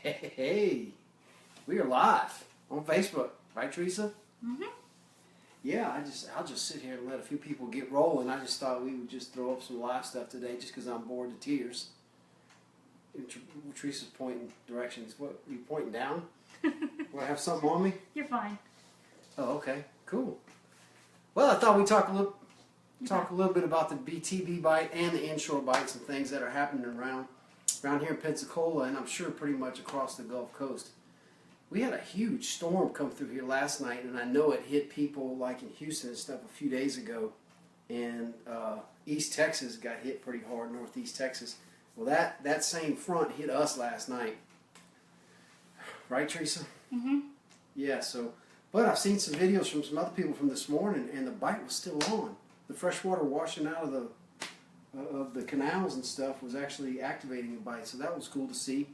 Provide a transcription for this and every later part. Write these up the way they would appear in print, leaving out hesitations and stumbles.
Hey, we are live on Facebook, right, Teresa? Mm-hmm. Yeah, I'll just sit here and let a few people get rolling. I just thought we would just throw up some live stuff today, just because I'm bored to tears. Teresa's pointing directions. What are you pointing down? Do I have something on me? You're fine. Oh, okay, cool. Well, I thought we'd talk a little bit about the BTB bite and the inshore bites and things that are happening around here in Pensacola, and I'm sure pretty much across the Gulf Coast. We had a huge storm come through here last night, and I know it hit people like in Houston and stuff a few days ago, and East Texas got hit pretty hard, Northeast Texas. Well, that same front hit us last night. Right, Teresa? Mm-hmm. Yeah, so, but I've seen some videos from some other people from this morning, and the bite was still on. The fresh water washing out of the canals and stuff was actually activating the bite, so that was cool to see.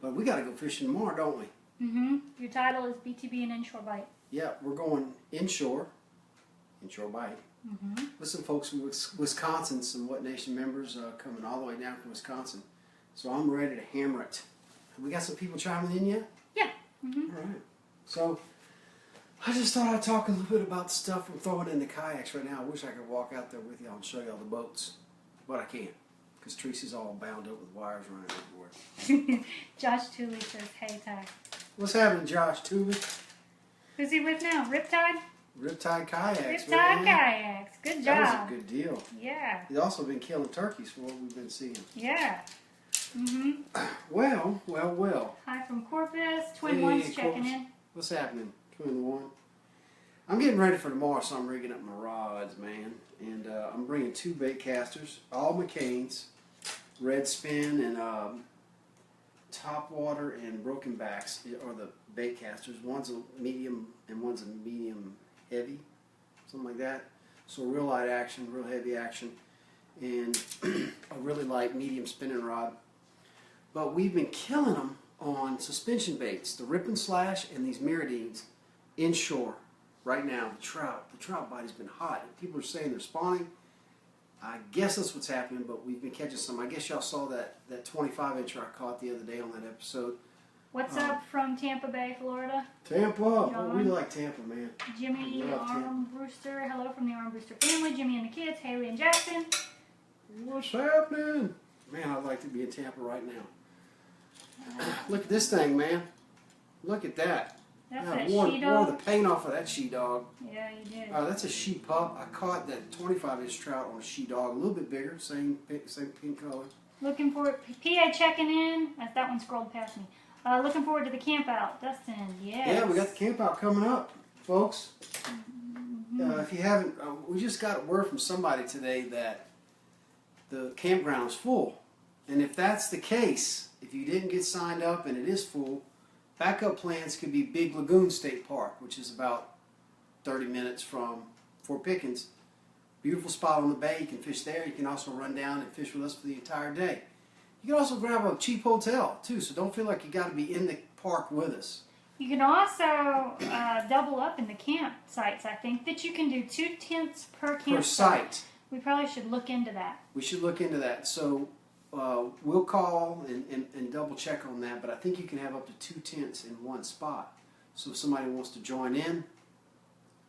But we got to go fishing tomorrow, don't we? Mm-hmm. Your title is BTB and Inshore Bite. Yeah, we're going inshore bite. Mm-hmm. With some folks from Wisconsin, some What Nation members coming all the way down from Wisconsin. So I'm ready to hammer it. Have we got some people chiming in yet? Yeah. Mm-hmm. All right. So I just thought I'd talk a little bit about the stuff I'm throwing in the kayaks right now. I wish I could walk out there with y'all and show y'all the boats, but I can't because Teresa's all bound up with wires running everywhere. Josh Tooley says, "Hey, Ty." What's happening, Josh Tooley? Who's he with now? Riptide? Riptide Kayaks. Riptide Kayaks. Good job. That was a good deal. Yeah. He's also been killing turkeys for what we've been seeing. Yeah. Mm-hmm. Well. Hi from Corpus. Twin One's checking Corpus. in. What's happening, Twin One? I'm getting ready for tomorrow, so I'm rigging up my rods, man. And I'm bringing 2 bait casters, all McCain's, red spin and top water and broken backs are the bait casters. One's a medium and one's a medium heavy, something like that. So real light action, real heavy action, and a really light medium spinning rod. But we've been killing them on suspension baits, the rip and slash and these Miradines inshore. Right now, the trout bite has been hot. People are saying they're spawning. I guess that's what's happening, but we've been catching some. I guess y'all saw that 25-incher I caught the other day on that episode. What's up from Tampa Bay, Florida? Tampa. Oh, we like Tampa, man. Jimmy Armbruster. Hello from the Armbruster family. Jimmy and the kids. Haley and Jackson. What's happening? Man, I'd like to be in Tampa right now. Look at this thing, man. Look at that. That's I that wore she-dog? the paint off of that she-dog. Yeah, you did. That's a she-pup. I caught that 25-inch trout on a she-dog. A little bit bigger, same pink color. Looking forward. PA checking in. That one scrolled past me. Looking forward to the camp out. Dustin, yes. Yeah, we got the camp out coming up, folks. Mm-hmm. If you haven't, we just got word from somebody today that the campground is full. And if that's the case, if you didn't get signed up and it is full, backup plans could be Big Lagoon State Park, which is about 30 minutes from Fort Pickens. Beautiful spot on the bay. You can fish there. You can also run down and fish with us for the entire day. You can also grab a cheap hotel, too, so don't feel like you got to be in the park with us. You can also double up in the campsites. I think that you can do 2 tents per campsite. Per site. We probably should look into that. We should look into that. So we'll call and double check on that, but I think you can have up to 2 tents in one spot. So if somebody wants to join in,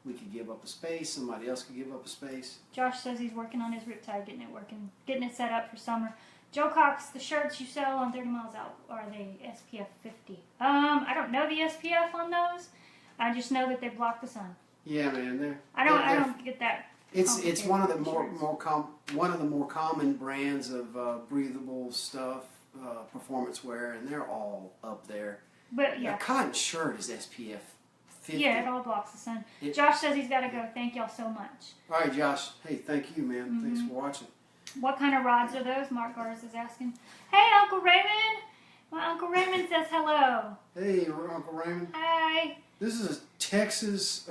we could give up a space. Somebody else could give up a space. Josh says he's working on his riptide, getting it set up for summer. Joe Cox, the shirts you sell on 30 Miles Out, are they SPF 50? I don't know the SPF on those. I just know that they block the sun. Yeah, man. I don't get that. It's one of the more common brands of breathable stuff, performance wear, and they're all up there. But yeah, a cotton shirt is SPF 50. Yeah, it all blocks the sun. Josh says he's got to go. Thank y'all so much. All right, Josh. Hey, thank you, man. Mm-hmm. Thanks for watching. What kind of rods are those? Mark Garza is asking. Hey, Uncle Raymond. My Uncle Raymond says hello. Hey, Uncle Raymond. Hi. This is a Texas.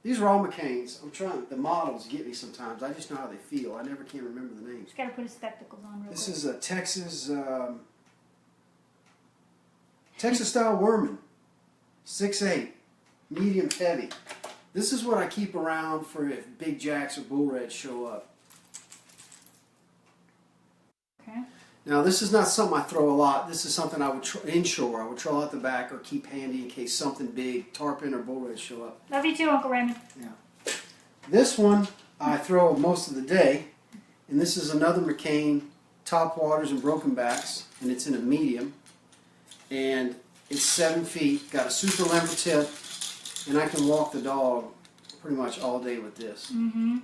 These are all McCain's. The models get me sometimes. I just know how they feel. I never can remember the names. Just got to put his spectacles on real quick. This is a Texas style Worman, 6'8", medium heavy. This is what I keep around for if big jacks or bull reds show up. Okay. Now this is not something I throw a lot. This is something I would inshore. I would throw out the back or keep handy in case something big, tarpon or bull reds show up. Love you too, Uncle Raymond. Yeah. This one I throw most of the day, and this is another McCain top waters and broken backs, and it's in a medium, and it's 7 feet. Got a super limber tip, and I can walk the dog pretty much all day with this. Mm-hmm.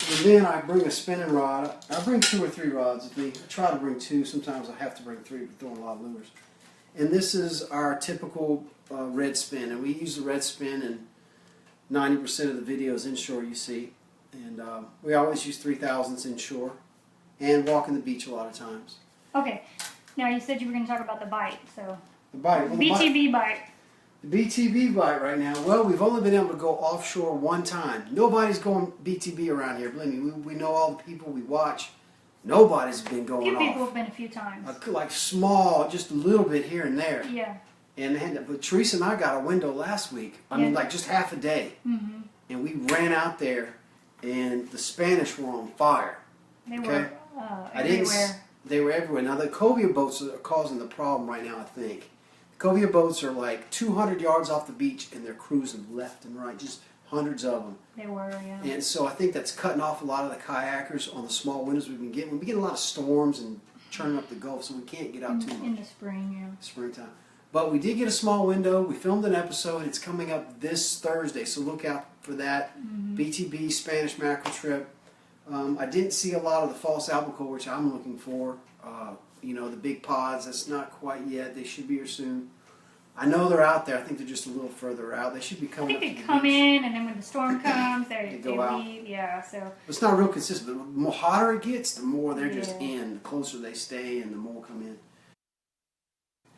And then I bring a spinning rod. I bring 2 or 3 rods with me. I try to bring 2. Sometimes I have to bring 3 if we're throwing a lot of lures. And this is our typical red spin. And we use the red spin in 90% of the videos inshore you see. And we always use 3,000s inshore. And walking the beach a lot of times. Okay. Now you said you were going to talk about the bite. So The bite. Well, BTB bite. The BTB bite right now, well, we've only been able to go offshore 1 time. Nobody's going BTB around here. Believe me, we know all the people we watch. Nobody's been A going few off. people have been a few times. Like small, just a little bit here and there. Yeah. But Teresa and I got a window last week. I mean, like just half a day. Mm-hmm. And we ran out there, and the Spanish were on fire. They were I didn't. everywhere. They were everywhere. Now the cobia boats are causing the problem right now, I think. Cobia boats are like 200 yards off the beach, and they're cruising left and right, just hundreds of them. They were, yeah. And so I think that's cutting off a lot of the kayakers on the small windows we've been getting. We've been getting a lot of storms and churning up the Gulf, so we can't get out too much. In the spring, yeah. Springtime. But we did get a small window. We filmed an episode. It's coming up this Thursday, so look out for that. Mm-hmm. BTB Spanish mackerel trip. I didn't see a lot of the false albacore, which I'm looking for. You know, the big pods, that's not quite yet. They should be here soon. I know they're out there. I think they're just a little further out. They should be coming I think up they to come the beach. in, and then when the storm comes, they go out. leave. Yeah, so. It's not real consistent. But the more hotter it gets, the more they're just Yeah. in. The closer they stay and the more come in.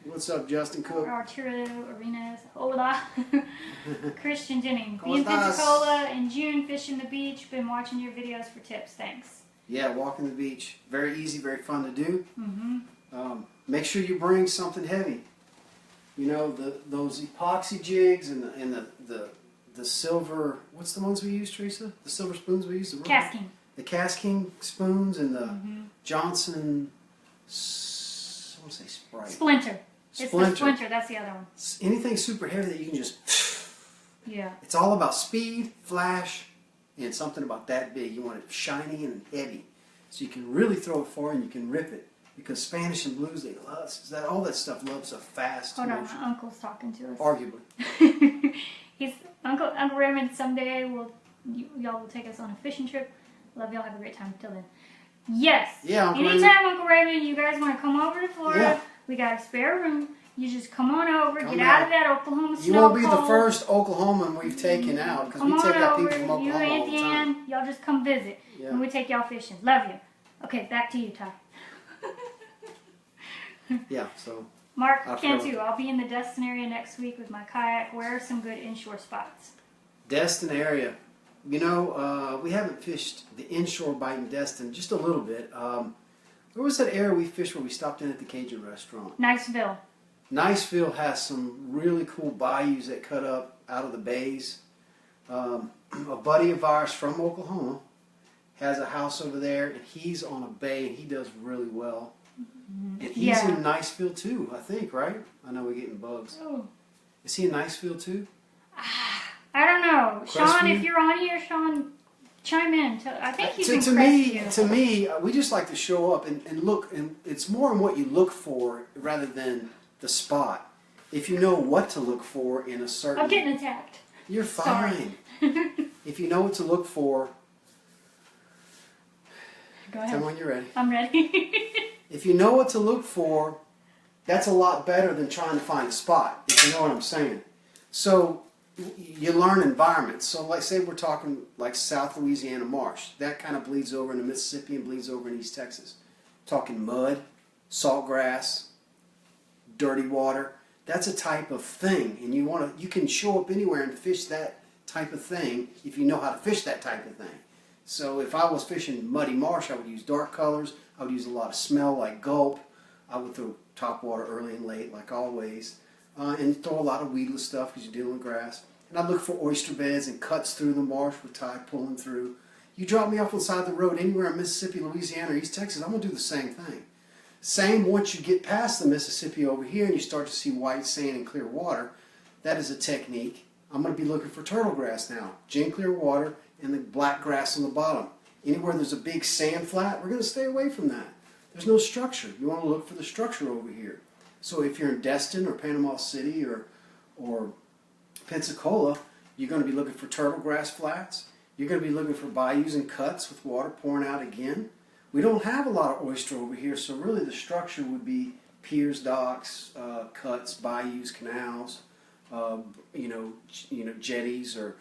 What's up, Justin Cook? Arturo Arenas. Hola. Christian Jennings. Be ¿Cómo in estás? Pensacola in June, fishing the beach. Been watching your videos for tips. Thanks. Yeah, walking the beach. Very easy, very fun to do. Mm-hmm. Make sure you bring something heavy. You know, those epoxy jigs and the silver, what's the ones we use, Teresa? The silver spoons we use? Casking. The casking spoons and the Mm-hmm. Johnson, I want to say Sprite. Splinter. It's the Splinter. That's the other one. Anything super heavy that you can just... Yeah. It's all about speed, flash, and something about that big. You want it shiny and heavy. So you can really throw it far and you can rip it. Because Spanish and blues, they love all that stuff loves a fast Hold on, motion. my uncle's talking to us. Arguably. He's Uncle Raymond. Someday y'all will take us on a fishing trip. Love y'all. Have a great time. Till then. Yes. Yeah, Uncle Anytime, Raymond. Uncle Raymond, you guys want to come over to Florida, Yeah. we got a spare room. You just come on over, Come get out. out of that Oklahoma snow You won't be the cold. first Oklahoman we've taken out. Because Come we on take out over, people from you Oklahoma all and the time. Dan, y'all just come visit. Yeah. And we take y'all fishing. Love you. Okay, back to you, Ty. Yeah, so... Mark I'll Cantu, throw it. I'll be in the Destin area next week with my kayak. Where are some good inshore spots? Destin area. You know, we haven't fished the inshore bite in Destin just a little bit. Where was that area we fished where we stopped in at the Cajun restaurant? Niceville. Niceville has some really cool bayous that cut up out of the bays. A buddy of ours from Oklahoma has a house over there, and he's on a bay, and he does really well. And he's Yeah. in Niceville too, I think, right? I know we're getting bugs. Oh. Is he in Niceville too? I don't know. Sean, Crestview? if you're on here, Sean, chime in. I think he's in to Crestview. me, we just like to show up and look, and it's more in what you look for rather than the spot. If you know what to look for in a certain... I'm getting attacked. You're fine. Sorry. If you know what to look for, Go tell ahead. me when you're ready. I'm ready. If you know what to look for, that's a lot better than trying to find a spot, if you know what I'm saying. So you learn environments. So like say we're talking like South Louisiana marsh. That kind of bleeds over into Mississippi and bleeds over in East Texas. Talking mud, salt grass, dirty water. That's a type of thing. And you can show up anywhere and fish that type of thing if you know how to fish that type of thing. So if I was fishing muddy marsh, I would use dark colors. I would use a lot of smell like gulp. I would throw top water early and late like always. And throw a lot of weedless stuff because you're dealing with grass. And I'd look for oyster beds and cuts through the marsh with Ty pulling through. You drop me off on the side of the road anywhere in Mississippi, Louisiana, or East Texas, I'm going to do the same thing. Same once you get past the Mississippi over here and you start to see white sand and clear water. That is a technique. I'm going to be looking for turtle grass now. Gin clear water and the black grass on the bottom. Anywhere there's a big sand flat, we're going to stay away from that. There's no structure. You want to look for the structure over here. So if you're in Destin or Panama City or Pensacola, you're going to be looking for turtle grass flats. You're going to be looking for bayous and cuts with water pouring out again. We don't have a lot of oyster over here, so really the structure would be piers, docks, cuts, bayous, canals, jetties or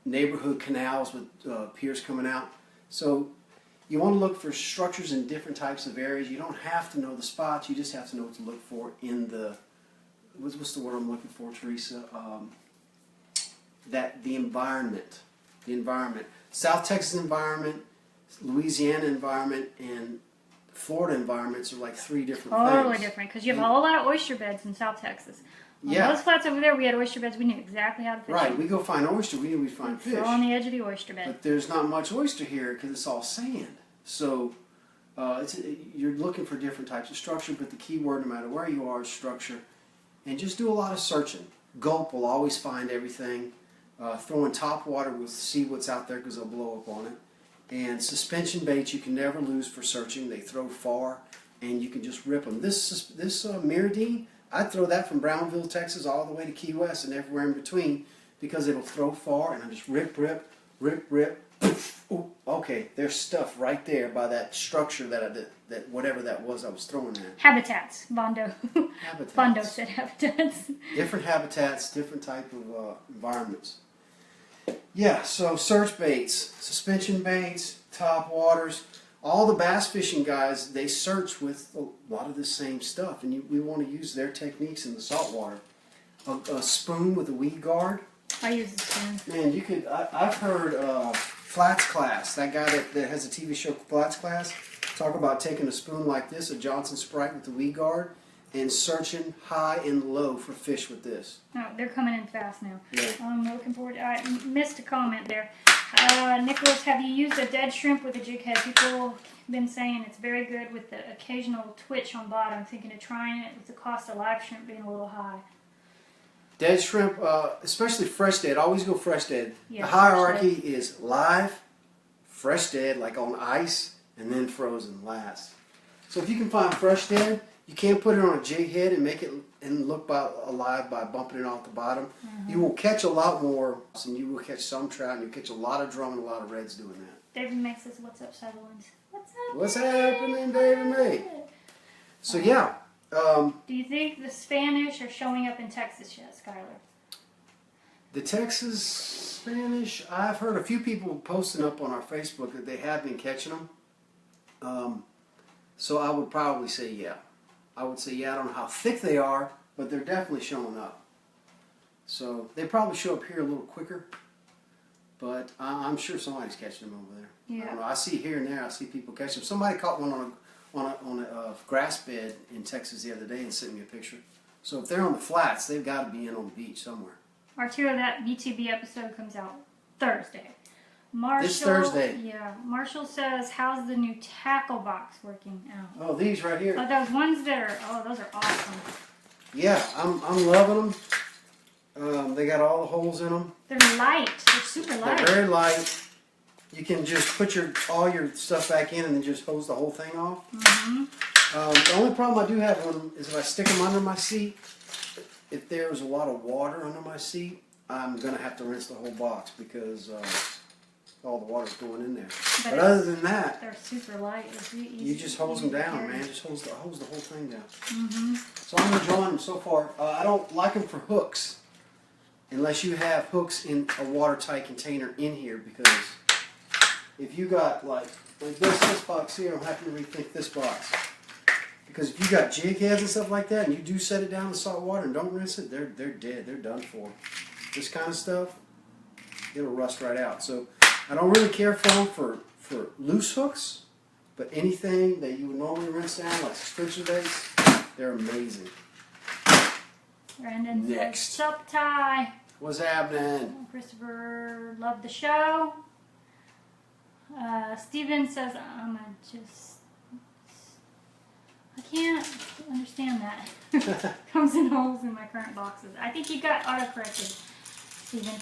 neighborhood canals with piers coming out. So you want to look for structures in different types of areas. You don't have to know the spots. You just have to know what to look for in the, what's the word I'm looking for, Teresa? The environment. The environment. South Texas environment, Louisiana environment, and Florida environments are like three different things. Totally different, because you have a whole lot of oyster beds in South Texas. On those flats over there, we had oyster beds. We knew exactly how to fish. Right, we go find oyster. We knew we'd find fish. Throw on the edge of the oyster bed. But there's not much oyster here because it's all sand. So you're looking for different types of structure, but the key word, no matter where you are, is structure. And just do a lot of searching. Gulp will always find everything. Throw in top water, we'll see what's out there because they'll blow up on it. And suspension baits you can never lose for searching. They throw far, and you can just rip them. This Miradine, I'd throw that from Brownville, Texas, all the way to Key West and everywhere in between because it'll throw far, and I just rip. Ooh, okay, there's stuff right there by that structure that whatever that was I was throwing at. Habitats, Bondo. Habitats. Bondo said habitats. Different habitats, different type of environments. Yeah, so search baits, suspension baits, top waters, all the bass fishing guys, they search with a lot of the same stuff, and we want to use their techniques in the saltwater. A spoon with a weed guard. I use the spoon. Man, you could. I've heard Flats Class, that guy that has a TV show Flats Class, talk about taking a spoon like this, a Johnson Sprite with the weed guard, and searching high and low for fish with this. Oh, they're coming in fast now. Yeah. I'm looking forward to I missed a comment there. Nicholas, have you used a dead shrimp with a jig head? People have been saying it's very good with the occasional twitch on bottom. I'm thinking of trying it with the cost of live shrimp being a little high. Dead shrimp, especially fresh dead, always go fresh dead. Yeah, the hierarchy is live, fresh dead, like on ice, and then frozen last. So if you can find fresh dead, you can't put it on a jig head and make it and look alive by bumping it off the bottom. Mm-hmm. You will catch a lot more, and you will catch some trout, and you catch a lot of drum and a lot of reds doing that. David May says, "What's up, Sutherland? What's happening, David May?" So yeah. Do you think the Spanish are showing up in Texas yet, Skylar? The Texas Spanish, I've heard a few people posting up on our Facebook that they have been catching them. So I would probably say yeah. I would say yeah. I don't know how thick they are, but they're definitely showing up. So they probably show up here a little quicker, but I'm sure somebody's catching them over there. Yeah. I don't know. I see here and there. I see people catching them. Somebody caught one on a grass bed in Texas the other day and sent me a picture. So if they're on the flats, they've got to be in on the beach somewhere. Part 2 of that BTB episode comes out Thursday. Marshall, this Thursday. Yeah. Marshall says, how's the new tackle box working out? Oh, these right here. Oh, those ones that are, those are awesome. Yeah, I'm loving them. They got all the holes in them. They're light. They're super light. They're very light. You can just put all your stuff back in and then just hose the whole thing off. Mm-hmm. The only problem I do have with them is if I stick them under my seat, if there's a lot of water under my seat, I'm going to have to rinse the whole box because all the water's going in there. But other than that, they're super light. You just hose them down, man. Just hose the whole thing down. Mm-hmm. So I'm enjoying them so far. I don't like them for hooks unless you have hooks in a watertight container in here, because if you got like this box here, I'm having to rethink this box. Because if you got jig heads and stuff like that, and you do set it down in salt water and don't rinse it, they're dead. They're done for. This kind of stuff, it'll rust right out. So I don't really care for them for loose hooks, but anything that you would normally rinse down, like suspension baits, they're amazing. Brandon Next. says, sup, Ty? What's happening? Christopher, love the show. Steven says, I can't understand that. Comes in holes in my current boxes. I think you got autocorrected, Stephen.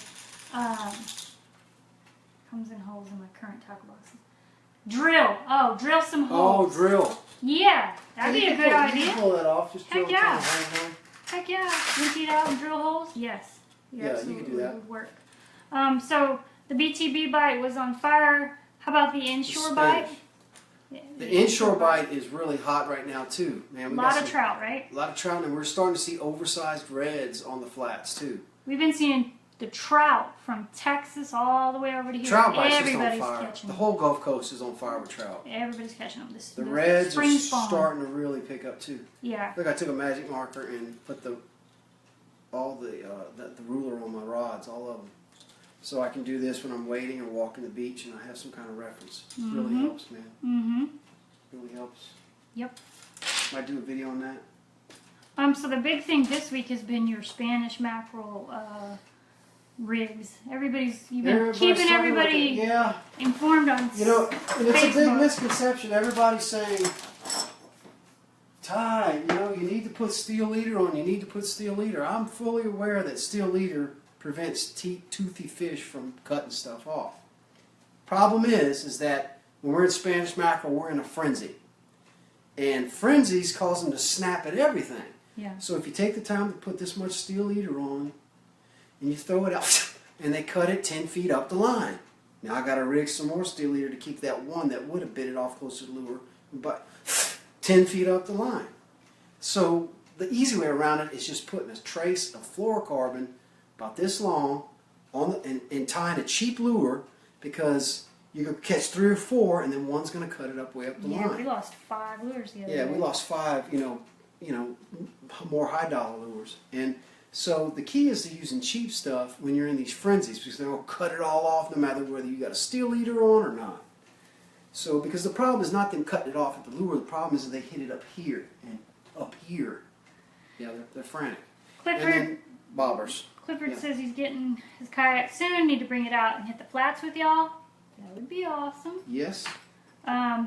Comes in holes in my current tackle boxes. Drill. Oh, drill some holes. Oh, drill. Yeah, that'd be a good You idea. can pull that off. Just drill Heck yeah. hole. Heck yeah. Empty it out and drill holes? Yes. Yeah, you can do that. Would work. So the BTB bite was on fire. How about the inshore bite? Yeah, the inshore bite is really hot right now too, man. A lot of trout, right? A lot of trout, and we're starting to see oversized reds on the flats too. We've been seeing the trout from Texas all the way over to here. Trout bites Everybody's just on fire. catching The them. whole Gulf Coast is on fire with trout. Everybody's catching them. The reds are spring spawn. starting to really pick up too. Yeah. Look, I took a magic marker and put the ruler on my rods, all of them, so I can do this when I'm wading or walking the beach, and I have some kind of reference. It really helps, man. Mm-hmm. Really helps. Yep. Might do a video on that. So the big thing this week has been your Spanish mackerel rigs. You've been keeping everybody informed on You know, and it's Facebook. a big misconception. Everybody's saying, Ty, you know, you need to put steel leader on. You need to put steel leader. I'm fully aware that steel leader prevents toothy fish from cutting stuff off. Problem is that when we're in Spanish mackerel, we're in a frenzy. And frenzies cause them to snap at everything. Yeah. So if you take the time to put this much steel leader on, and you throw it out, and they cut it 10 feet up the line. Now I got to rig some more steel leader to keep that one that would have bit it off closer to the lure, but 10 feet up the line. So the easy way around it is just putting a trace of fluorocarbon about this long on and tying a cheap lure, because you can catch 3 or 4, and then one's going to cut it up way up the line. Yeah, we lost 5 lures the other day. Yeah, we lost 5, more high dollar lures. And so the key is to using cheap stuff when you're in these frenzies, because they'll cut it all off no matter whether you got a steel leader on or not. So, because the problem is not them cutting it off at the lure, the problem is that they hit it up here and up here. Yeah, they're frantic. Clifford, And then bobbers. Clifford Yeah. says he's getting his kayak soon. Need to bring it out and hit the flats with y'all. That would be awesome. Yes.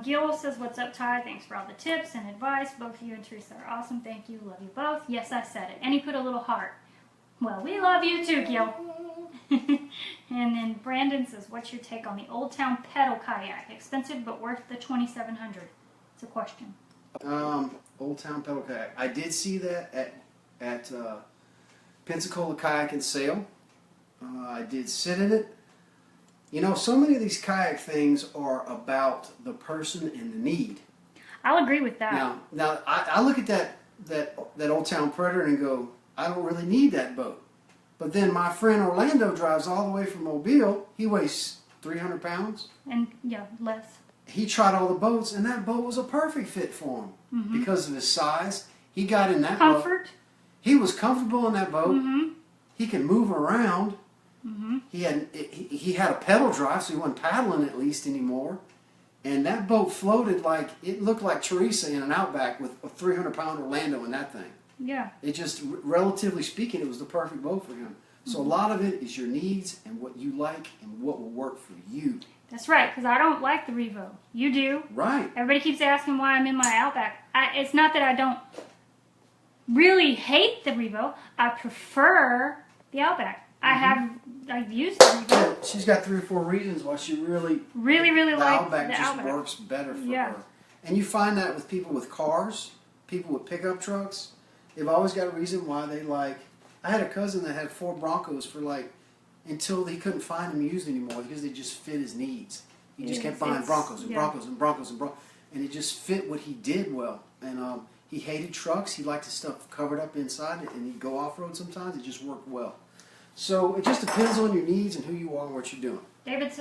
Gil says, what's up, Ty? Thanks for all the tips and advice. Both you and Teresa are awesome. Thank you. Love you both. Yes, I said it. And he put a little heart. Well, we love you too, Gil. And then Brandon says, what's your take on the Old Town pedal kayak? Expensive but worth the $2,700. It's a question. Old Town pedal kayak. I did see that at Pensacola Kayak and Sail. I did sit in it. You know, so many of these kayak things are about the person and the need. I'll agree with that. Now I look at that Old Town Predator and go, I don't really need that boat. But then my friend Orlando drives all the way from Mobile. He weighs 300 pounds. And, yeah, less. He tried all the boats, and that boat was a perfect fit for him because of his size. He got in that boat. Comfort. He was comfortable in that boat. He could move around. He had a pedal drive, so he wasn't paddling at least anymore. And that boat floated like, it looked like Teresa in an Outback with a 300-pound Orlando in that thing. Yeah. It just, relatively speaking, it was the perfect boat for him. So a lot of it is your needs and what you like and what will work for you. That's right, because I don't like the Revo. You do. Right. Everybody keeps asking why I'm in my Outback. It's not that I don't really hate the Revo. I prefer the Outback. I've used the Revo. Yeah, she's got 3 or 4 reasons why she really Really the like Outback the just Outback. works better for Yeah. her. And you find that with people with cars, people with pickup trucks. They've always got a reason why they like. I had a cousin that had 4 Broncos for until he couldn't find them used anymore because they just fit his needs. He just kept buying Broncos and Broncos and Broncos and Broncos, and it just fit what he did well. And he hated trucks. He liked his stuff covered up inside it, and he'd go off road sometimes. It just worked well. So it just depends on your needs and who you are and what you're doing. David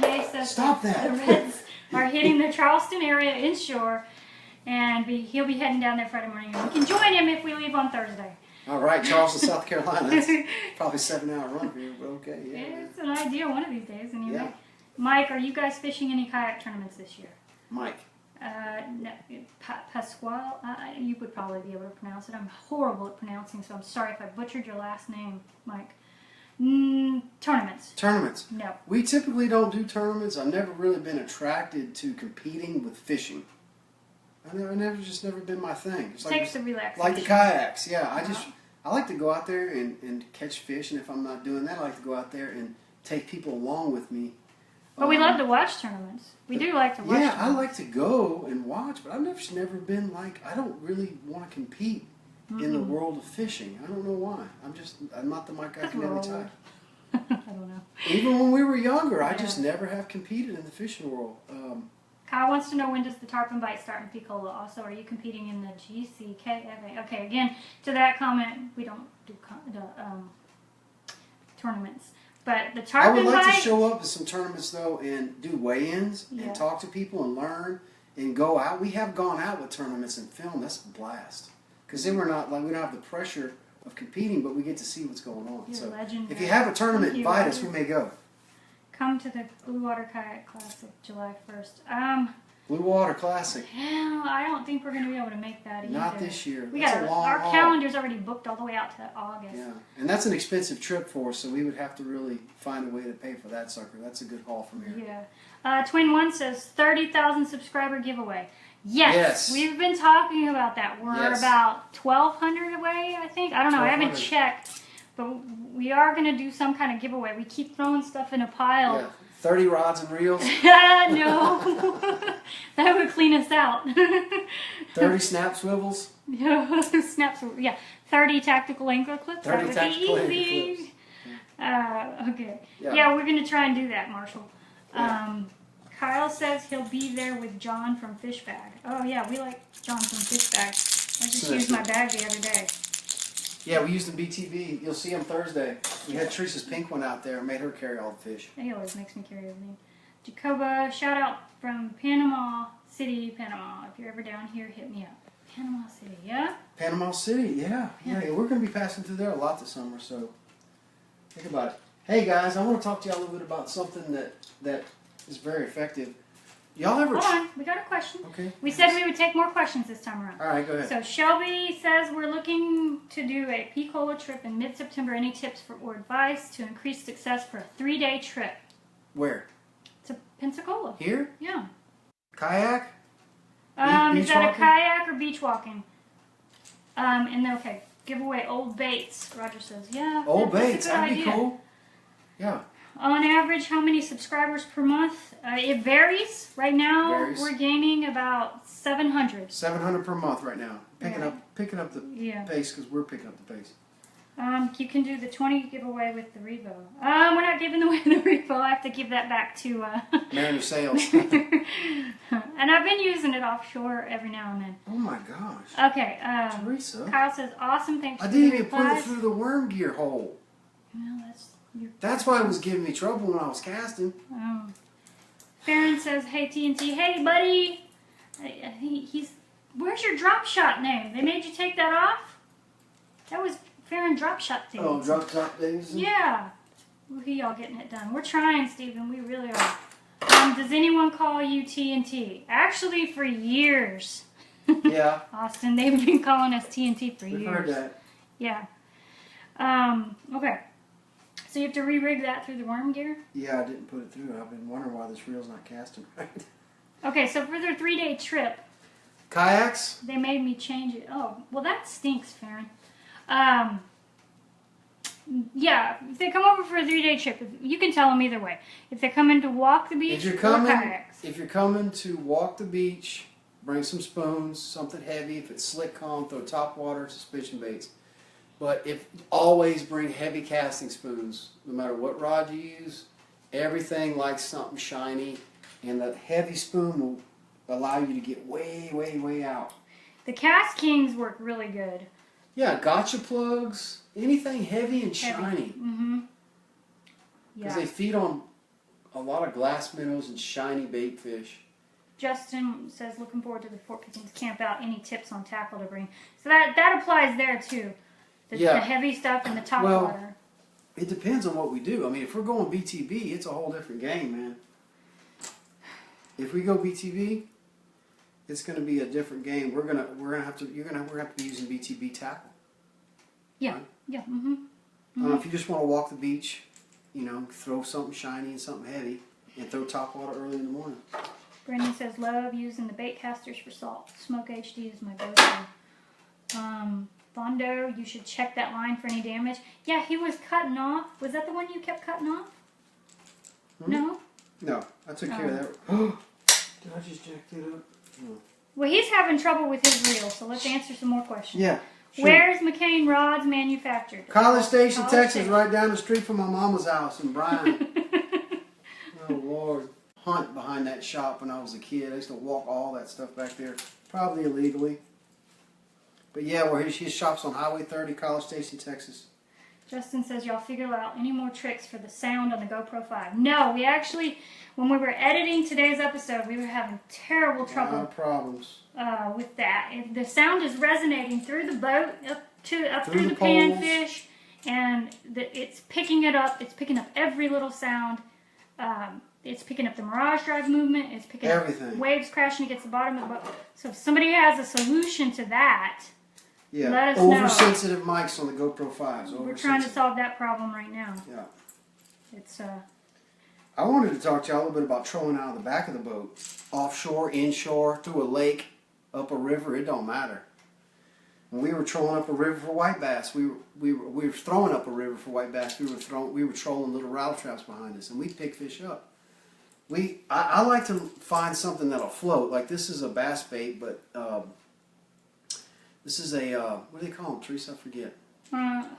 May says Stop that. The Reds are hitting the Charleston area inshore, and he'll be heading down there Friday morning. And we can join him if we leave on Thursday. All right, Charleston, South Carolina. That's probably a 7-hour run for you, but okay. Yeah. It's an idea one of these days, anyway. Yeah. Mike, are you guys fishing any kayak tournaments this year? Mike. No, Pasquale, you would probably be able to pronounce it. I'm horrible at pronouncing, so I'm sorry if I butchered your last name, Mike. Tournaments. Tournaments. No. We typically don't do tournaments. I've never really been attracted to competing with fishing. Never been my thing. It's Takes the relaxation. Like the kayaks, yeah. I like to go out there and catch fish, and if I'm not doing that, I like to go out there and take people along with me. But we love to watch tournaments. We do like to watch. Yeah, tournaments. I like to go and watch, but I've never been like, I don't really want to compete in the world of fishing. I don't know why. I'm not the Mike Iaconelli type. I don't know. Even when we were younger, I just never have competed in the fishing world. Kyle wants to know, when does the tarpon bite start in Pensacola? Also, are you competing in the GCK? Okay, again, to that comment, we don't do tournaments. But the tarpon bite... I would like to show up at some tournaments, though, and do weigh-ins and talk to people and learn and go out. We have gone out with tournaments and film. That's a blast. Because then we don't have the pressure of competing, but we get to see what's going on. You're so a legend. if you have a tournament, invite us. We may go. Come to the Blue Water Kayak Classic July 1st. Blue Water Classic. Yeah, I don't think we're going to be able to make that either. Not this year. Our calendar's already booked all the way out to August. Yeah, and that's an expensive trip for us, so we would have to really find a way to pay for that sucker. That's a good haul from here. Yeah. Twin One says 30,000 subscriber giveaway. Yes, we've been talking about that. We're about 1,200 away, I think. I don't know. I haven't checked. But we are going to do some kind of giveaway. We keep throwing stuff in a pile. Yeah. 30 rods and reels? No. That would clean us out. 30 snap swivels? Snaps. Yeah. 30 tactical angler clips. 30 tactical angler clips. Okay. Yeah, we're going to try and do that, Marshall. Yeah. Kyle says he'll be there with John from Fish Bag. Oh, yeah, we like John from Fish Bag. I just used my bag the other day. Yeah, we used the BTV. You'll see him Thursday. We had Teresa's pink one out there and made her carry all the fish. He always makes me carry everything. Jacoba, shout out from Panama City, Panama. If you're ever down here, hit me up. Panama City, yeah? Panama City, yeah. We're going to be passing through there a lot this summer, so think about it. Hey, guys, I want to talk to y'all a little bit about something that is very effective. Y'all ever... Hold on, we got a question. Okay. We said we would take more questions this time around. All right, go ahead. So Shelby says we're looking to do a Pensacola trip in mid-September. Any tips or advice to increase success for a 3-day trip? Where? To Pensacola. Here? Yeah. Kayak? Is that a kayak or beach walking? Give away old baits, Roger says. Yeah. Old baits, that'd be cool. Yeah. On average, how many subscribers per month? It varies. Right now, we're gaining about 700. 700 per month right now. Picking up the pace because we're picking up the pace. You can do the 20 giveaway with the Revo. We're not giving away the Revo. I have to give that back to Mariner Sales. And I've been using it offshore every now and then. Oh my gosh. Okay. Teresa. Kyle says, awesome. Thanks for the I didn't even put it through the worm gear hole. Well, that's why it was giving me trouble when I was casting. Oh. Farron says, hey, TNT. Hey, buddy. Where's your drop shot name? They made you take that off? That was Farron drop shot things. Oh, drop shot things? Yeah. We all getting it done. We're trying, Stephen. We really are. Does anyone call you TNT? Actually, for years. Yeah. Austin, they've been calling us TNT for years. We've heard that. Yeah. Okay. So you have to re-rig that through the worm gear? Yeah, I didn't put it through. I've been wondering why this reel's not casting right. Okay, so for their 3-day trip... Kayaks? They made me change it. Oh, well that stinks, Farron. Yeah, if they come over for a 3-day trip, you can tell them either way. If they're coming to walk the beach or kayaks. If you're coming to walk the beach, bring some spoons, something heavy. If it's slick calm, throw top water, suspicion baits. But always bring heavy casting spoons, no matter what rod you use. Everything likes something shiny, and that heavy spoon will allow you to get way, way, way out. The Cast Kings work really good. Yeah, gotcha plugs, anything heavy and shiny. Mm-hmm. Because they feed on a lot of glass minnows and shiny bait fish. Justin says, looking forward to the Fort Pickens camp out. Any tips on tackle to bring? So that applies there too. The heavy stuff and the top water. It depends on what we do. I mean, if we're going BTB, it's a whole different game, man. If we go BTB, it's going to be a different game. We're gonna have to be using BTB tackle. Yeah, right? Yeah. Mm-hmm. Mm-hmm. If you just want to walk the beach, throw something shiny and something heavy, and throw top water early in the morning. Brendan says, love using the bait casters for salt. Smoke HD is my go-to. Fondo, you should check that line for any damage. Yeah, he was cutting off. Was that the one you kept cutting off? No? No, I took care of that. Did I just jack it up? No. Well, he's having trouble with his reel, so let's answer some more questions. Yeah. Sure. Where's McCain Rods manufactured? College Station, College Texas, Station. right down the street from my mama's house in Bryan. Oh, Lord. Hunt behind that shop when I was a kid. I used to walk all that stuff back there, probably illegally. But yeah, where his shop's on Highway 30, College Station, Texas. Justin says, y'all figure out any more tricks for the sound on the GoPro 5. No, we actually, when we were editing today's episode, we were having terrible trouble problems with that. The sound is resonating through the boat, up through the poles. panfish, and it's picking it up. It's picking up every little sound. It's picking up the Mirage Drive movement. It's picking everything. Up waves crashing against the bottom of the boat. So if somebody has a solution to that, yeah, let us oversensitive mics on the GoPro 5s. We're trying to solve that problem right now. Yeah. It's I wanted to talk to you a little bit about trolling out of the back of the boat, offshore, inshore, through a lake, up a river. It don't matter. When we were trolling up a river for white bass, we were throwing up a river for white bass. We were trolling little rattle traps behind us, and we pick fish up. I like to find something that'll float. Like this is a bass bait, but this is a what do they call them, Teresa? I forget.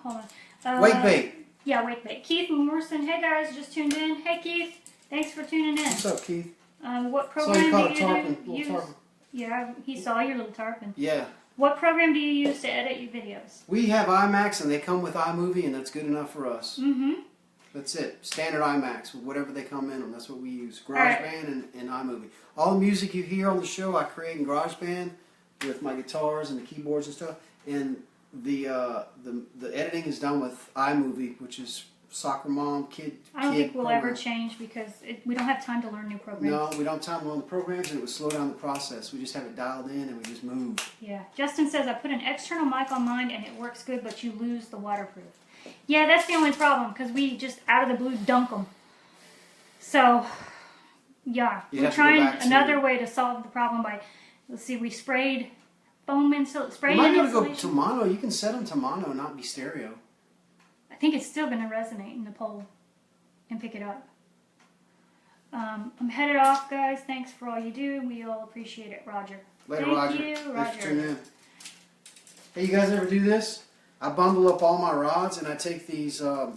hold on. Weight bait. Yeah, weight bait. Keith Morrison. Hey guys, just tuned in. Hey Keith, thanks for tuning in. What's up, Keith? What So you program caught do a you tarpon, use? little tarpon. Yeah, he saw your little tarpon. Yeah. What program do you use to edit your videos? We have IMAX, and they come with iMovie, and that's good enough for us. Mm-hmm. That's it. Standard IMAX, whatever they come in on. That's what we use. Right. GarageBand and iMovie. All the music you hear on the show, I create in GarageBand with my guitars and the keyboards and stuff. And the editing is done with iMovie, which is Soccer Mom Kid. I don't think we'll program. ever change because we don't have time to learn new programs. No, we don't have time to learn the programs, and it would slow down the process. We just have it dialed in, and we just move. Yeah. Justin says, I put an external mic on mine, and it works good, but you lose the waterproof. Yeah, that's the only problem, because we just, out of the blue, dunk them. So, yeah. We're trying another way to solve the problem by, let's see, we sprayed foam insulation. You might be able to go to mono. You can set them to mono, not be stereo. I think it's still going to resonate in the pole and pick it up. I'm headed off, guys. Thanks for all you do. We all appreciate it, Roger. Later, Thank Roger. you, Thanks Roger. for tuning in. Hey, you guys ever do this? I bundle up all my rods, and I take these are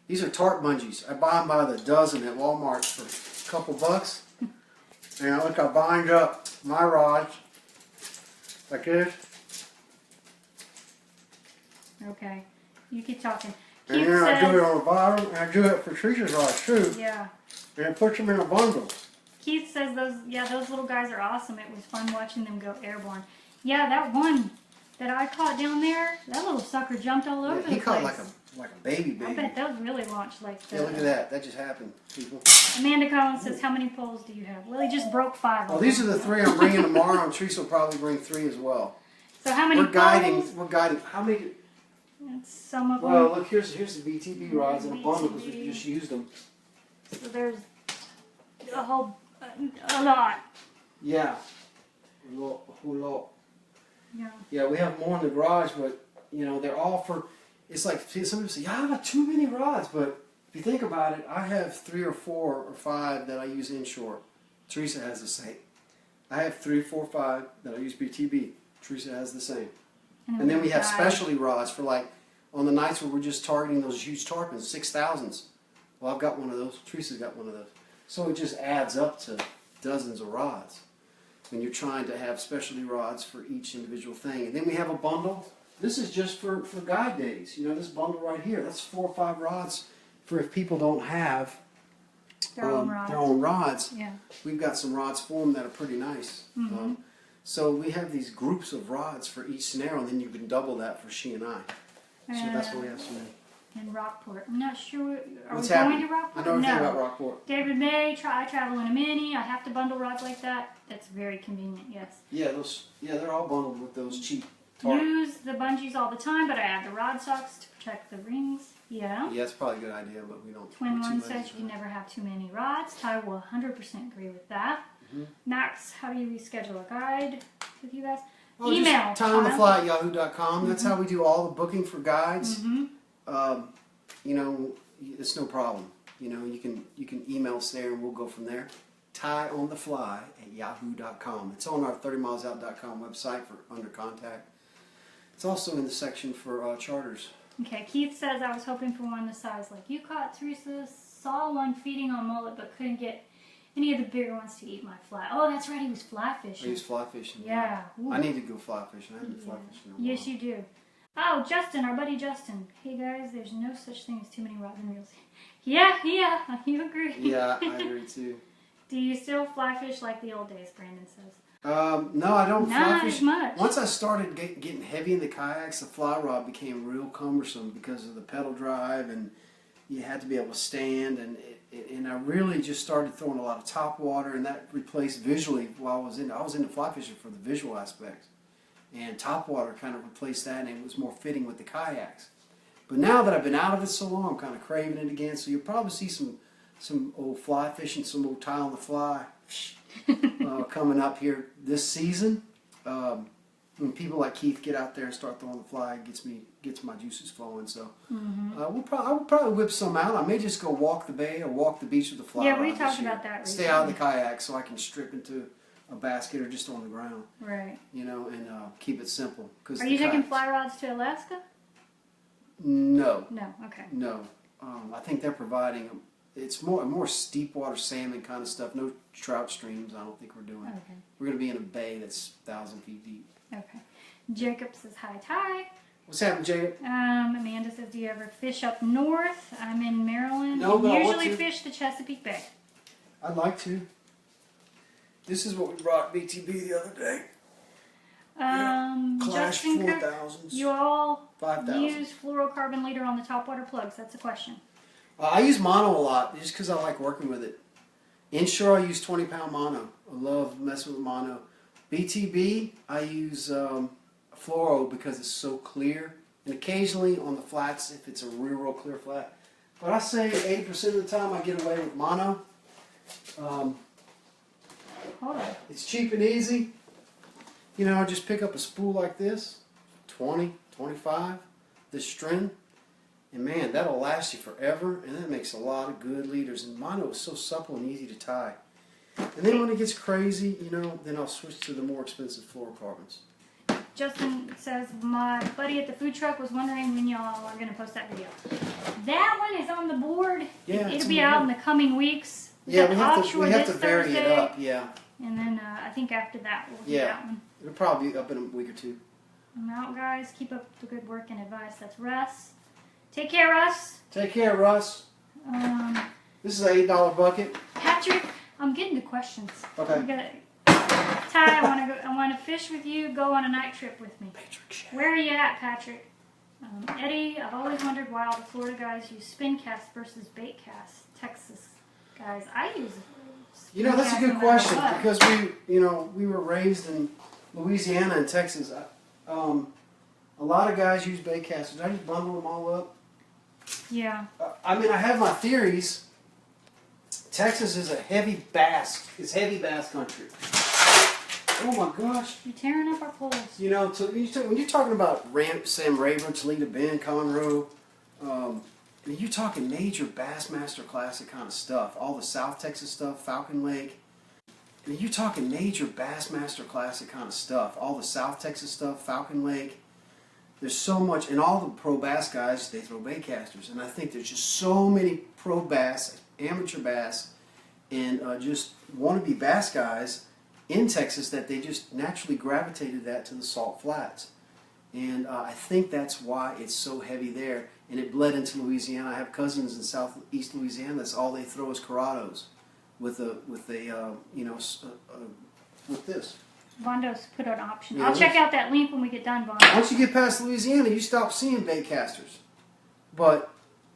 tarp bungees. I buy them by the dozen at Walmart for a couple bucks. And look, I bind up my rods like this. Okay. You keep talking. And Keith then I do it says, on the bottom, and I do it for Teresa's rods too. yeah. And it puts them in a bundle. Keith says those little guys are awesome. It was fun watching them go airborne. Yeah, that one that I caught down there, that little sucker jumped all over the place. He caught like a baby. I bet those really launched like that. Yeah, look at that. That just happened, people. Amanda Collins says, how many poles do you have? Well, he just broke 5. Well, these are the 3 I'm bringing tomorrow, and Teresa will probably bring 3 as well. So how many We're guiding. poles? We're guiding. How many? That's some of them. Well, look, here's the BTB rods in a bundle because we just used them. So there's a whole lot. Yeah. A lot. Yeah. Yeah, we have more in the garage, but you know they're all for. It's like some people say, "Yeah, I have too many rods," but if you think about it, I have 3 or 4 or 5 that I use inshore. Teresa has the same. I have 3, 4, 5 that I use BTB. Teresa has the same. And then we have specialty rods for like on the nights where we're just targeting those huge tarpons, 6,000s. Well, I've got one of those. Teresa's got one of those. So it just adds up to dozens of rods when you're trying to have specialty rods for each individual thing. And then we have a bundle. This is just for guide days. You know, this bundle right here, that's 4 or 5 rods for if people don't have their own rods. Yeah. We've got some rods for them that are pretty nice. Mm-hmm. So we have these groups of rods for each scenario, and then you can double that for she and I. So that's why we have so many. In Rockport. I'm not sure. What's we happening? going to Rockport? I know everything No. about Rockport. David May, I travel in a mini. I have to bundle rods like that. That's very convenient, yes. Yeah, they're all bundled with those cheap use the bungees all the time, but I add the rod socks to protect the rings. Yeah. Yeah, it's probably a good idea, but we don't. Twin One says you can never have too many rods. Ty will 100% agree with that. Max, how do you reschedule a guide with you guys? Oh, Email. just tyonthefly at yahoo.com. That's how we do all the booking for guides. You know, it's no problem. You know, you can email us there and we'll go from there. tyonthefly at yahoo.com. It's on our 30milesout.com website for under contact. It's also in the section for charters. Okay, Keith says, I was hoping for one the size like you caught, Teresa. Saw one feeding on mullet, but couldn't get any of the bigger ones to eat my fly. Oh, that's right, he was fly fishing. He was fly fishing. Yeah. I need to go fly fishing. I haven't been fly fishing in a while. Yes, you do. Oh, Justin, our buddy Justin. Hey, guys, there's no such thing as too many rods and reels. Yeah, you agree. Yeah, I agree too. Do you still fly fish like the old days, Brandon says? No, I don't fly fish. Not as much. Once I started getting heavy in the kayaks, the fly rod became real cumbersome because of the pedal drive, and you had to be able to stand, and I really just started throwing a lot of top water, and that replaced visually while I was into fly fishing for the visual aspect, and top water kind of replaced that, and it was more fitting with the kayaks. But now that I've been out of it so long, I'm kind of craving it again. So you'll probably see some old fly fishing, some old Ty on the Fly coming up here this season. When people like Keith get out there and start throwing the fly, it gets my juices flowing. So I'll probably whip some out. I may just go walk the bay or walk the beach with the fly. Yeah, we talked about that recently. Stay out of the kayak so I can strip into a basket or just on the ground. Right. You know, and keep it simple. Are you taking fly rods to Alaska? No. No. Okay. No. I think they're providing them. It's more steep water salmon kind of stuff. No trout streams. I don't think we're doing. Okay. We're going to be in a bay that's 1,000 feet deep. Okay. Jacob says hi, Ty. What's happening, Jacob? Amanda says, do you ever fish up north? I'm in Maryland. No, but I want usually to. fish the Chesapeake Bay. I'd like to. This is what we brought BTB the other day. Clash Justin Cook, 4,000s. you all 5,000. use fluorocarbon leader on the topwater plugs. That's a question. I use mono a lot just because I like working with it. Inshore, I use 20-pound mono. I love messing with mono. BTB, I use fluoro because it's so clear. And occasionally on the flats, if it's a real clear flat. But I say 80% of the time I get away with mono. Hold on. It's cheap and easy. You know, I just pick up a spool like this, 20, 25, this string. And man, that'll last you forever, and that makes a lot of good leaders. And mono is so supple and easy to tie. And then when it gets crazy, you know, then I'll switch to the more expensive fluorocarbons. Justin says, my buddy at the food truck was wondering when y'all are going to post that video. That one is on the board. Yeah, It'll be out in the coming weeks. Yeah, we have to this vary Thursday, it up, yeah. And then I think after that we'll do that one. It'll probably be up in a week or two. I'm out, guys. Keep up the good work and advice. That's Russ. Take care, Russ. Take care, Russ. This is an $8 bucket. Patrick, I'm getting to questions. Okay. Ty, I want to fish with you. Go on a night trip with me. Patrick, Where are you at, Patrick? Eddie, I've always wondered why all the Florida guys use spin cast versus bait cast. Texas guys, I use. You know, that's a good question because we were raised in Louisiana and Texas. A lot of guys use bait casters. I just bundle them all up. Yeah. I mean, I have my theories. Texas is a heavy bass. It's heavy bass country. Oh my gosh. You're tearing up our poles. You know, when you're talking about Sam Rayburn, Toledo Bend, Conroe, you're talking major Bassmaster Classic kind of stuff. All the South Texas stuff, Falcon Lake. You're talking major Bassmaster Classic kind of stuff. All the South Texas stuff, Falcon Lake. There's so much, and all the pro bass guys, they throw bait casters. And I think there's just so many pro bass, amateur bass, and just wannabe bass guys in Texas that they just naturally gravitated that to the salt flats. And I think that's why it's so heavy there. And it bled into Louisiana. I have cousins in southeast Louisiana. That's all they throw is Corrados with this. Vondo's put an option. Yeah, I'll check out that link when we get done, Vondo. Once you get past Louisiana, you stop seeing bait casters. But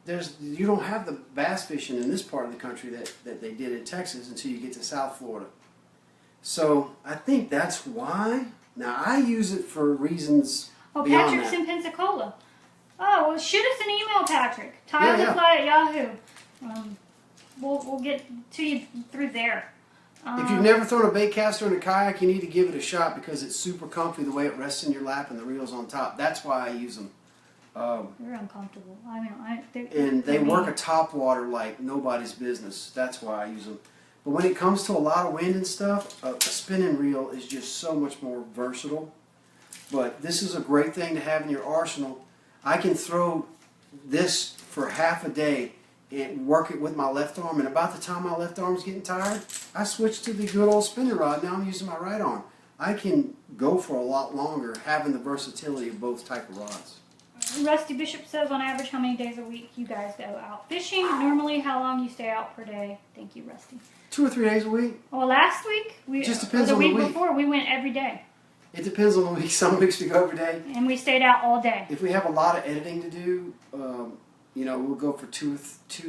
you don't have the bass fishing in this part of the country that they did in Texas until you get to South Florida. So I think that's why. Now, I use it for reasons Oh, beyond Patrick's that. in Pensacola. Oh, well, shoot us an email, Patrick. Yeah, yeah. tyonthefly at Yahoo. We'll get to you through there. If you've never thrown a bait caster in a kayak, you need to give it a shot because it's super comfy the way it rests in your lap and the reel's on top. That's why I use them. They're uncomfortable. I mean, And they work a top water like nobody's business. That's why I use them. But when it comes to a lot of wind and stuff, a spinning reel is just so much more versatile. But this is a great thing to have in your arsenal. I can throw this for half a day and work it with my left arm. And about the time my left arm's getting tired, I switch to the good old spinning rod. Now I'm using my right arm. I can go for a lot longer having the versatility of both type of rods. Rusty Bishop says, on average, how many days a week you guys go out fishing? Normally, how long you stay out per day? Thank you, Rusty. 2 or 3 days a week. Well, last week, Just depends on the week week. before, we went every day. It depends on the week. Some weeks we go every day. And we stayed out all day. If we have a lot of editing to do, we'll go for 2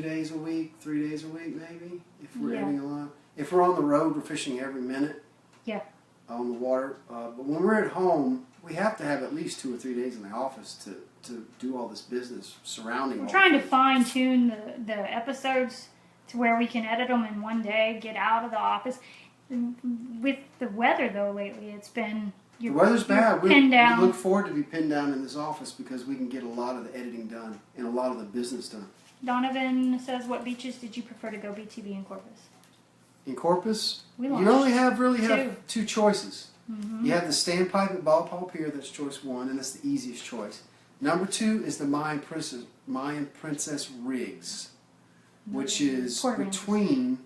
days a week, 3 days a week maybe, if we're editing a lot. If we're on the road, we're fishing every minute. Yeah. On the water. But when we're at home, we have to have at least 2 or 3 days in the office to do all this business surrounding. We're trying to fine tune the episodes to where we can edit them in one day, get out of the office. With the weather though lately, it's been the weather's bad. We down. look forward to be pinned down in this office because we can get a lot of the editing done and a lot of the business done. Donovan says, what beaches did you prefer to go BTB in Corpus? In Corpus, We you launched only have two choices. Mm-hmm. You have the standpipe at Ball Paul Pier, that's choice 1, and that's the easiest choice. Number 2 is the Mayan Princess Rigs, which is Port Aransas. between,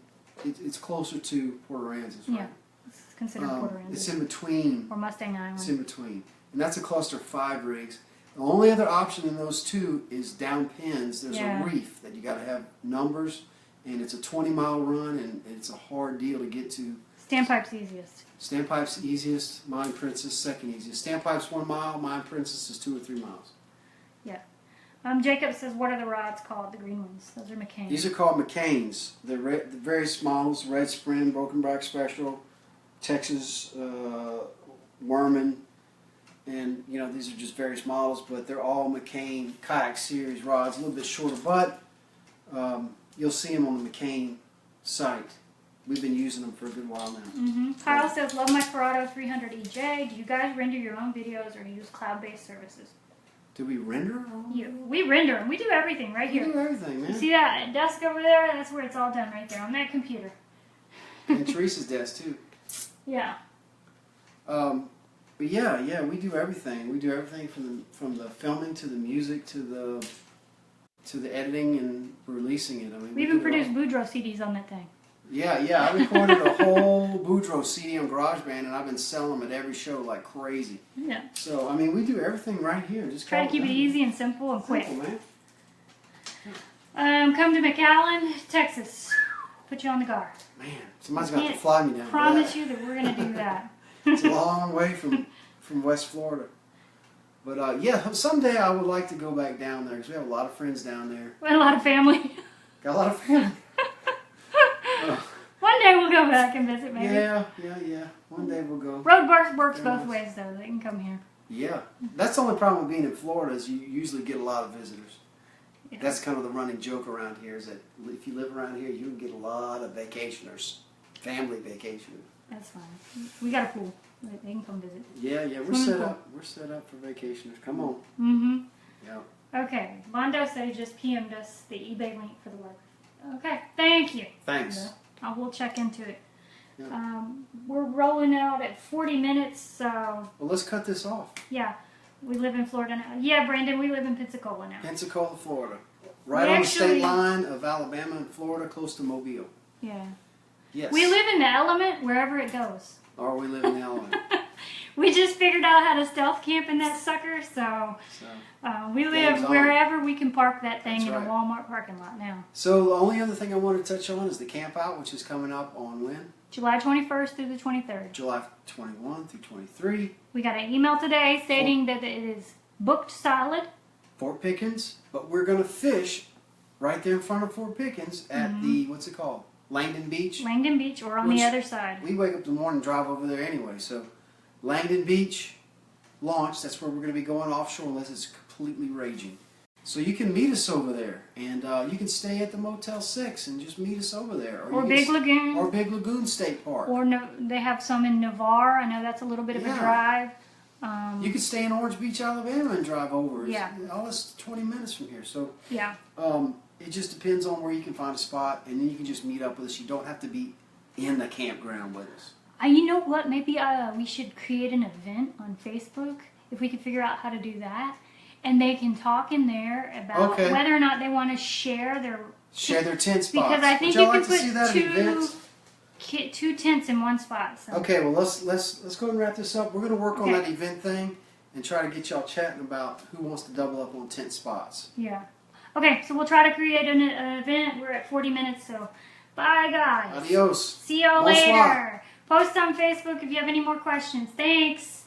it's closer to Port Aransas, right? Yeah, it's considered Port Aransas. It's in between. Or Mustang Island. It's in between. And that's a cluster of 5 rigs. The only other option in those 2 is down pins. There's a reef that you got to have numbers, and it's a 20-mile run, and it's a hard deal to get to. Standpipe's easiest. Standpipe's easiest, Mayan Princess second easiest. Standpipe's 1 mile, Mayan Princess is 2 or 3 miles. Yeah. Jacob says, what are the rods called? The green ones. Those are McCain. These are called McCain's. The various models: Red Spring, Broken Back Special, Texas Worman, and these are just various models, but they're all McCain kayak series rods. A little bit shorter, but you'll see them on the McCain site. We've been using them for a good while now. Mm-hmm. Kyle says, love my Corrado 300 EJ. Do you guys render your own videos or use cloud-based services? Do we render? We render them. We do everything right here. We do everything, man. You see that desk over there? That's where it's all done right there on that computer. And Teresa's desk too. Yeah. But yeah, we do everything. We do everything from the filming to the music to the editing and releasing it. I mean, We even produced Boudreaux CDs on that thing. Yeah. I recorded a whole Boudreaux CD on GarageBand, and I've been selling them at every show like crazy. Yeah. So I mean, we do everything right here. Just Try to keep it easy and simple and quick. Simple, man. Come to McAllen, Texas. Put you on the guard. Man, somebody's got to fly me down. Promise you that we're gonna do that. It's a long way from West Florida. But yeah, someday I would like to go back down there because we have a lot of friends down there. We had a lot of family. Got a lot of family. One day we'll go back and visit, maybe. Yeah. One day we'll go. Road works both ways, though. They can come here. Yeah. That's the only problem with being in Florida is you usually get a lot of visitors. Yeah. That's kind of the running joke around here is that if you live around here, you can get a lot of vacationers, family vacationers. That's fine. We got a pool. They can come visit. Yeah. We're set up. We're set up for vacationers. Come on. Mm-hmm. Yeah. Okay. Mondo said he just PM'd us the eBay link for the web. Okay. Thank you. Thanks. I will check into it. Yeah. We're rolling out at 40 minutes, so... Well, let's cut this off. Yeah. We live in Florida now. Yeah, Brandon, we live in Pensacola now. Pensacola, Florida. Right on the state line of Alabama and Florida, close to Mobile. Yeah. Yes. We live in the element wherever it goes. Or we live in the element. We just figured out how to stealth camp in that sucker, so we live wherever we can park that thing in a Walmart parking lot now. So the only other thing I want to touch on is the camp out, which is coming up on when? July 21st through the 23rd. July 21 through 23. We got an email today stating that it is booked solid. Fort Pickens, but we're going to fish right there in front of Fort Pickens at the, what's it called? Langdon Beach? Langdon Beach or on the other side. We wake up in the morning and drive over there anyway, so Langdon Beach launch. That's where we're going to be going offshore unless it's completely raging. So you can meet us over there, and you can stay at the Motel 6 and just meet us over there. Or Big Lagoon. Or Big Lagoon State Park. Or they have some in Navarre. I know that's a little bit of a drive. You could stay in Orange Beach, Alabama, and drive over. Yeah. All this 20 minutes from here. So yeah. It just depends on where you can find a spot, and then you can just meet up with us. You don't have to be in the campground with us. You know what? Maybe we should create an event on Facebook if we could figure out how to do that. And they can talk in there about whether or not they want to share their tent spots. Because I think you can put two tents in one spot. So. Okay, well let's go and wrap this up. We're going to work on that event thing and try to get y'all chatting about who wants to double up on tent spots. Yeah. Okay, so we'll try to create an event. We're at 40 minutes, so bye guys. Adios. See y'all later. Post on Facebook if you have any more questions. Thanks.